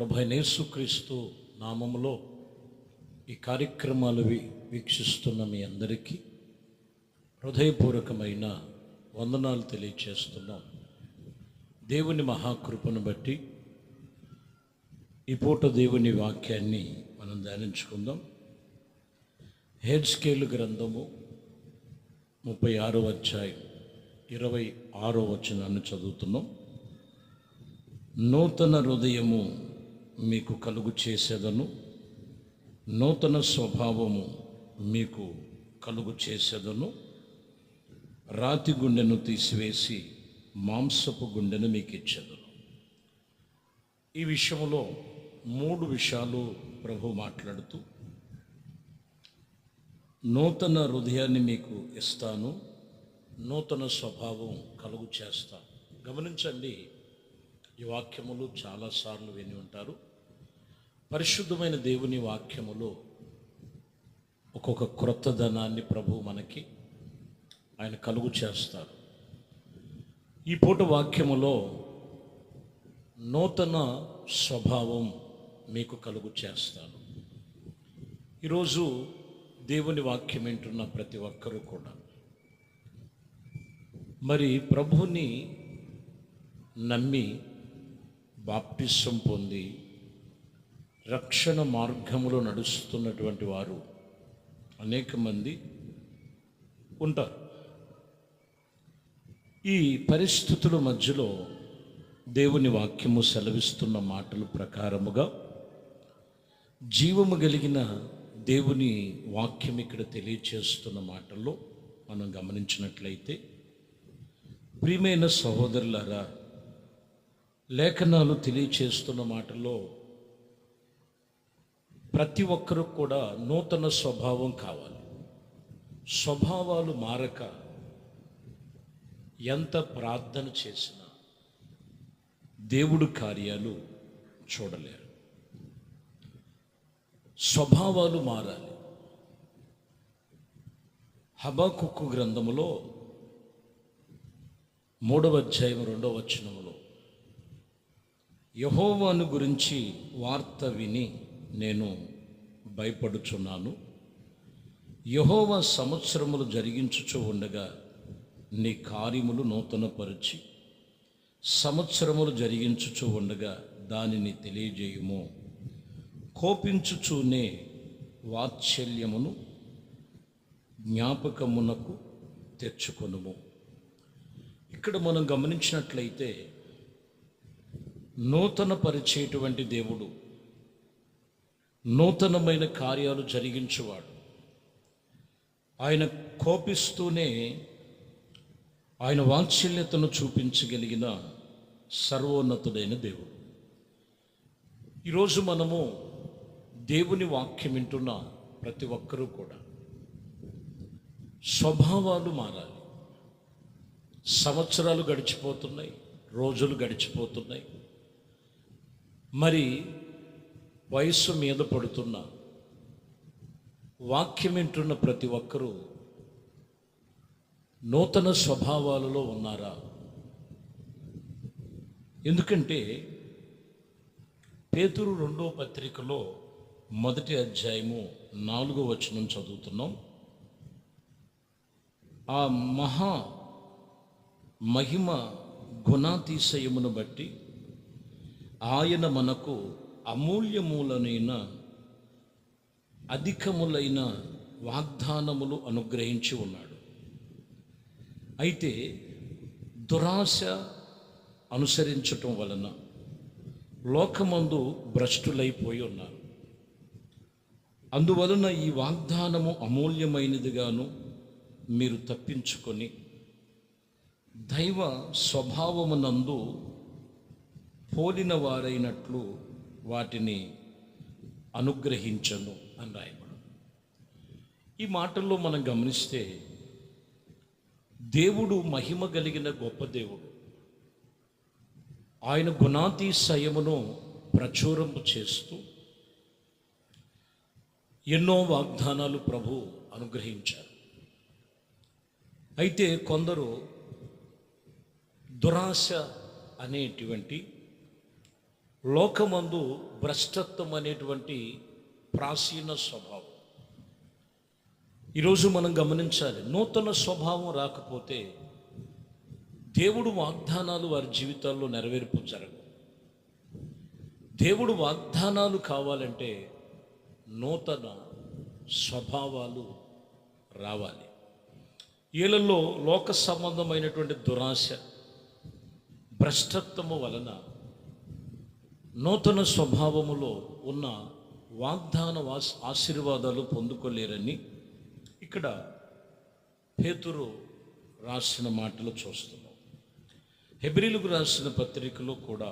ప్రభువైన యేసుక్రీస్తు నామములో ఈ కార్యక్రమాలు వీక్షిస్తున్న మీ అందరికీ హృదయపూర్వకమైన వందనాలు తెలియచేస్తున్నాం. దేవుని మహాకృపను బట్టి ఈ పూట దేవుని వాక్యాన్ని మనం ధ్యానించుకుందాం. హెజ్కేలు గ్రంథము 36వ అధ్యాయం 26వ వచనాన్ని చదువుతున్నాం. నూతన హృదయము మీకు కలుగు చేసేదను, నూతన స్వభావము మీకు కలుగు చేసేదను, రాతి గుండెను తీసివేసి మాంసపు గుండెను మీకు ఇచ్చేదను. ఈ విషయంలో 3 విషయాలు ప్రభు మాట్లాడుతూ, నూతన హృదయాన్ని మీకు ఇస్తాను, నూతన స్వభావం కలుగు చేస్తాను. గమనించండి, ఈ వాక్యములు చాలాసార్లు విని ఉంటారు. పరిశుద్ధమైన దేవుని వాక్యములో ఒక్కొక్క క్రొత్తదనాన్ని ప్రభు మనకి ఆయన కలుగు చేస్తారు. ఈ పూట వాక్యములో నూతన స్వభావం మీకు కలుగు చేస్తాను. ఈరోజు దేవుని వాక్యం వింటున్న ప్రతి ఒక్కరూ కూడా మరి ప్రభుని నమ్మి బాప్టిసం పొంది రక్షణ మార్గములో నడుస్తున్నటువంటి వారు అనేక మంది ఉంటారు. ఈ పరిస్థితుల మధ్యలో దేవుని వాక్యము సెలవిస్తున్న మాటల ప్రకారముగా జీవము కలిగిన దేవుని వాక్యం ఇక్కడ తెలియచేస్తున్న మాటల్లో మనం గమనించినట్లయితే, ప్రియమైన సహోదరులారా, లేఖనాలు తెలియచేస్తున్న మాటల్లో ప్రతి ఒక్కరు కూడా నూతన స్వభావం కావాలి. స్వభావాలు మారక ఎంత ప్రార్థన చేసినా దేవుడు కార్యాలు చూడలేరు. స్వభావాలు మారాలి. హబక్కూకు గ్రంథములో 3వ అధ్యాయం 2వ వచనములో, యెహోవాను గురించి వార్త విని నేను భయపడుచున్నాను. యెహోవా సంవత్సరములు జరిగించుచు ఉండగా నీ కార్యములు నూతనపరిచి, సంవత్సరములు జరిగించుచు ఉండగా దానిని తెలియజేయుము. కోపించుచూనే వాత్సల్యమును జ్ఞాపకమునకు తెచ్చుకొనుము. ఇక్కడ మనం గమనించినట్లయితే, నూతన పరిచేటువంటి దేవుడు, నూతనమైన కార్యాలు జరిగించేవాడు. ఆయన కోపిస్తూనే ఆయన వాత్సల్యతను చూపించగలిగిన సర్వోన్నతుడైన దేవుడు. ఈరోజు మనము దేవుని వాక్యం వింటున్న ప్రతి ఒక్కరూ కూడా స్వభావాలు మారాలి. సంవత్సరాలు గడిచిపోతున్నాయి, రోజులు గడిచిపోతున్నాయి. మరి వయస్సు మీద పడుతున్న వాక్యం వింటున్న ప్రతి ఒక్కరూ నూతన స్వభావాలలో ఉన్నారా? ఎందుకంటే పేతురు 2వ పత్రికలో 1వ అధ్యాయము 4వ వచనం చదువుతున్నాం. ఆ మహిమ గుణాతిశయమును బట్టి ఆయన మనకు అమూల్యములైన అధికములైన వాగ్దానములు అనుగ్రహించి ఉన్నాడు. అయితే దురాశ అనుసరించటం వలన లోకమందు భ్రష్టులైపోయి ఉన్నారు. అందువలన ఈ వాగ్దానము అమూల్యమైనదిగాను మీరు తప్పించుకొని దైవ స్వభావమునందు పోలిన వారైనట్లు వాటిని అనుగ్రహించను అని రాయబడు. ఈ మాటల్లో మనం గమనిస్తే, దేవుడు మహిమ కలిగిన గొప్ప దేవుడు. ఆయన గుణాతిశయమును ప్రచురము చేస్తూ ఎన్నో వాగ్దానాలు ప్రభు అనుగ్రహించారు. అయితే కొందరు దురాశ అనేటువంటి లోకమందు భ్రష్టత్వం అనేటువంటి ప్రాచీన స్వభావం. ఈరోజు మనం గమనించాలి, నూతన స్వభావం రాకపోతే దేవుడు వాగ్దానాలు వారి జీవితాల్లో నెరవేర్పు జరగవు. దేవుడు వాగ్దానాలు కావాలంటే నూతన స్వభావాలు రావాలి. వీళ్ళల్లో లోక సంబంధమైనటువంటి దురాశ, భ్రష్టత్వము వలన నూతన స్వభావములో ఉన్న వాగ్దాన ఆశీర్వాదాలు పొందుకోలేరని ఇక్కడ పేతురు రాసిన మాటలు చూస్తున్నాం. హెబ్రీలకు రాసిన పత్రికలో కూడా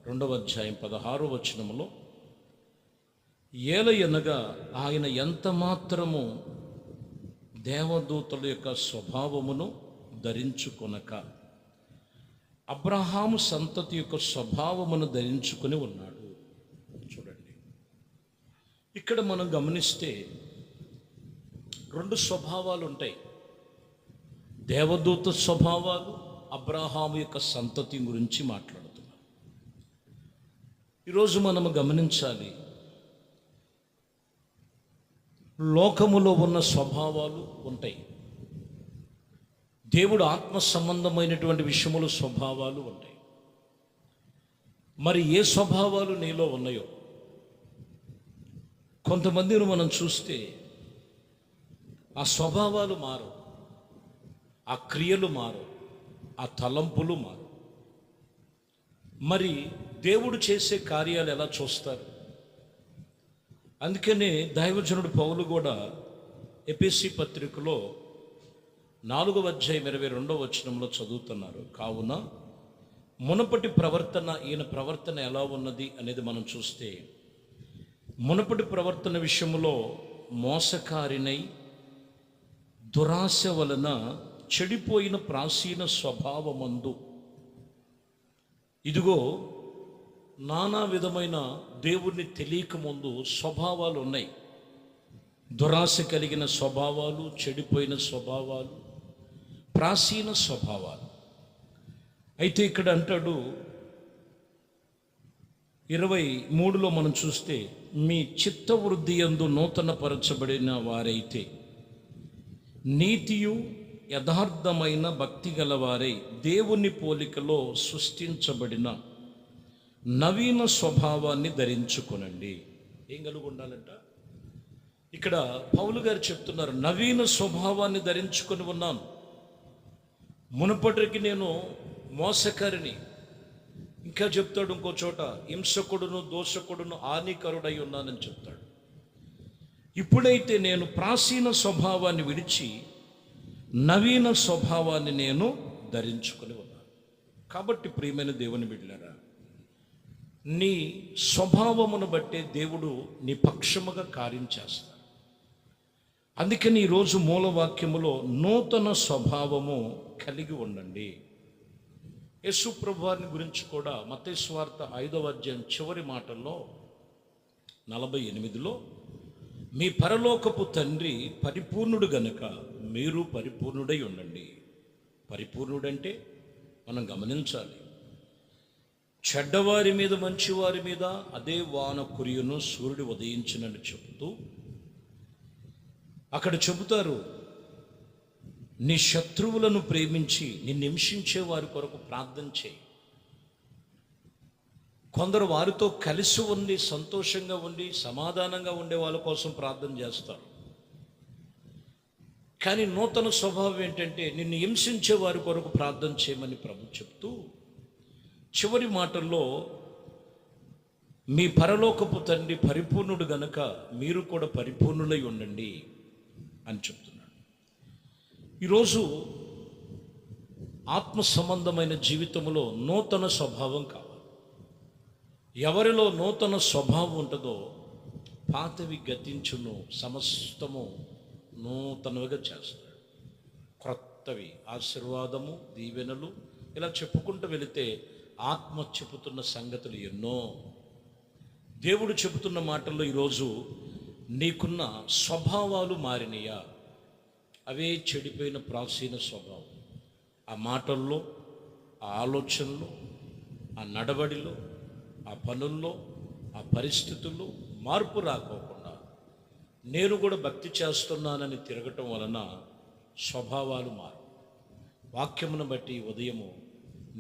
2వ అధ్యాయం 16వ వచనములో, ఏలయనగా ఆయన ఎంత మాత్రము దేవదూతల యొక్క స్వభావమును ధరించుకొనక అబ్రహాము సంతతి యొక్క స్వభావమును ధరించుకొని ఉన్నాడు. చూడండి, ఇక్కడ మనం గమనిస్తే 2 స్వభావాలు ఉంటాయి. దేవదూత స్వభావాలు, అబ్రహాము యొక్క సంతతి గురించి మాట్లాడుతున్నాం. ఈరోజు మనము గమనించాలి, లోకములో ఉన్న స్వభావాలు ఉంటాయి. దేవుడు ఆత్మ సంబంధమైనటువంటి విషయములు స్వభావాలు ఉంటాయి. మరి ఏ స్వభావాలు నీలో ఉన్నాయో, కొంతమందిని మనం చూస్తే ఆ స్వభావాలు మారు, ఆ క్రియలు మారు, ఆ తలంపులు మారు. మరి దేవుడు చేసే కార్యాలు ఎలా చూస్తారు? అందుకనే దైవజనుడు పౌలు కూడా ఎఫెసీ పత్రికలో 4వ అధ్యాయం 22వ వచనంలో చదువుతున్నారు. కావున మునుపటి ప్రవర్తన, ఈయన ప్రవర్తన ఎలా ఉన్నది అనేది మనం చూస్తే, మునుపటి ప్రవర్తన విషయంలో మోసకారినై దురాశ వలన చెడిపోయిన ప్రాచీన స్వభావమందు ఇదిగో నానా విధమైన దేవుణ్ణి తెలియక ముందు స్వభావాలు ఉన్నాయి. దురాశ కలిగిన స్వభావాలు, చెడిపోయిన స్వభావాలు, ప్రాచీన స్వభావాలు. అయితే ఇక్కడ అంటాడు 23లో మనం చూస్తే, మీ చిత్తవృద్ధి యందు నూతన పరచబడిన వారైతే నీతియు యథార్థమైన భక్తి గలవారై దేవుని పోలికలో సృష్టించబడిన నవీన స్వభావాన్ని ధరించుకొనండి. ఏం కలిగి ఉండాలంట? ఇక్కడ పౌలు గారు చెప్తున్నారు, నవీన స్వభావాన్ని ధరించుకొని ఉన్నాను. మునుపటికి నేను మోసకారిని, ఇంకా చెప్తాడు ఇంకో చోట, హింసకుడును దోషకుడును హానికరుడై ఉన్నానని చెప్తాడు. ఇప్పుడైతే నేను ప్రాచీన స్వభావాన్ని విడిచి నవీన స్వభావాన్ని నేను ధరించుకొని ఉన్నాను. కాబట్టి ప్రియమైన దేవుని బిడ్డలారా, నీ స్వభావమును బట్టే దేవుడు నీ పక్షముగా కార్యం చేస్తాడు. అందుకని ఈరోజు మూలవాక్యములో నూతన స్వభావము కలిగి ఉండండి. యేసు ప్రభువారిని గురించి కూడా మత్తయి సువార్త 5వ అధ్యాయం చివరి మాటల్లో 48లో, మీ పరలోకపు తండ్రి పరిపూర్ణుడు గనుక మీరు పరిపూర్ణుడై ఉండండి. పరిపూర్ణుడంటే మనం గమనించాలి, చెడ్డవారి మీద మంచివారి మీద అదే వాన కురియును, సూర్యుడు ఉదయించినని చెబుతూ అక్కడ చెబుతారు, నీ శత్రువులను ప్రేమించి నిన్ను హింసించే వారి కొరకు ప్రార్థన చేయి. కొందరు వారితో కలిసి ఉండి, సంతోషంగా ఉండి, సమాధానంగా ఉండే వాళ్ళ కోసం ప్రార్థన చేస్తారు. కానీ నూతన స్వభావం ఏంటంటే నిన్ను హింసించే వారి కొరకు ప్రార్థన చేయమని ప్రభు చెప్తూ చివరి మాటల్లో, మీ పరలోకపు తండ్రి పరిపూర్ణుడు గనుక మీరు కూడా పరిపూర్ణులై ఉండండి అని చెప్తున్నాడు. ఈరోజు ఆత్మ సంబంధమైన జీవితంలో నూతన స్వభావం కావాలి. ఎవరిలో నూతన స్వభావం ఉంటుందో పాతవి గతించును, సమస్తము నూతనగా చేస్తాడు. క్రొత్తవి, ఆశీర్వాదము, దీవెనలు, ఇలా చెప్పుకుంటూ వెళితే ఆత్మ చెబుతున్న సంగతులు ఎన్నో. దేవుడు చెబుతున్న మాటల్లో ఈరోజు నీకున్న స్వభావాలు మారినయా? అవే చెడిపోయిన ప్రాచీన స్వభావం. ఆ మాటల్లో, ఆ ఆలోచనలో, ఆ నడవడిలో, ఆ పనుల్లో, ఆ పరిస్థితుల్లో మార్పు రాకోకుండా నేను కూడా భక్తి చేస్తున్నానని తిరగటం వలన స్వభావాలు మారు. వాక్యమును బట్టి ఉదయము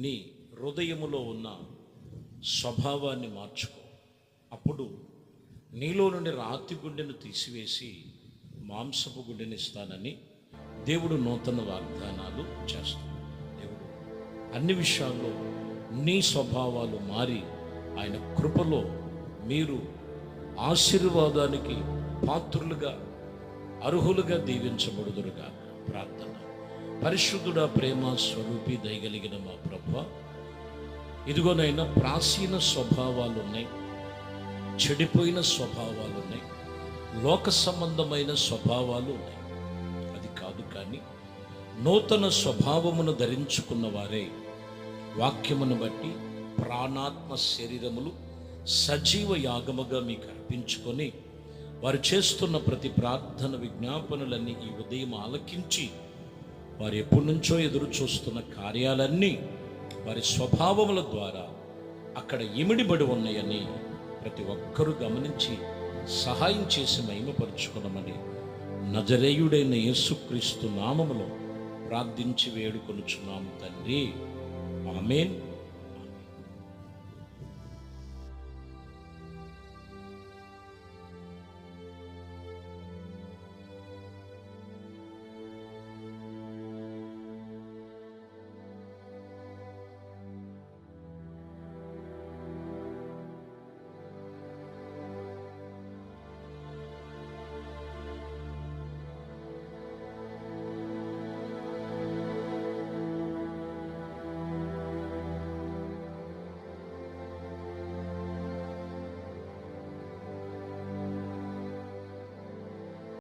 నీ హృదయములో ఉన్న స్వభావాన్ని మార్చుకో. అప్పుడు నీలో నుండి రాతి గుండెను తీసివేసి మాంసపు గుండెని ఇస్తానని దేవుడు నూతన వాగ్దానాలు చేస్తాడు. దేవుడు అన్ని విషయాల్లో నీ స్వభావాలు మారి ఆయన కృపలో మీరు ఆశీర్వాదానికి పాత్రులుగా, అర్హులుగా దీవించబడుదురుగా. ప్రార్థన. పరిశుద్ధుడా, ప్రేమ స్వరూపి, దయగలిగిన మా ప్రభువా, ఇదిగోనైనా ప్రాచీన స్వభావాలు ఉన్నాయి, చెడిపోయిన స్వభావాలు ఉన్నాయి, లోక సంబంధమైన స్వభావాలు ఉన్నాయి. అది కాదు, కానీ నూతన స్వభావమును ధరించుకున్న వారే వాక్యమును బట్టి ప్రాణాత్మ శరీరములు సజీవ యాగముగా మీకు అర్పించుకొని వారు చేస్తున్న ప్రతి ప్రార్థన విజ్ఞాపనలన్నీ ఈ ఉదయం ఆలకించి వారు ఎప్పటి నుంచో ఎదురు చూస్తున్న కార్యాలన్నీ వారి స్వభావముల ద్వారా అక్కడ ఇమిడిబడి ఉన్నాయని ప్రతి ఒక్కరూ గమనించి సహాయం చేసి మహిమపరుచుకున్నామని నజరేయుడైన యేసుక్రీస్తు నామములో ప్రార్థించి వేడుకొనుచున్నాము తండ్రి. ఆమేన్.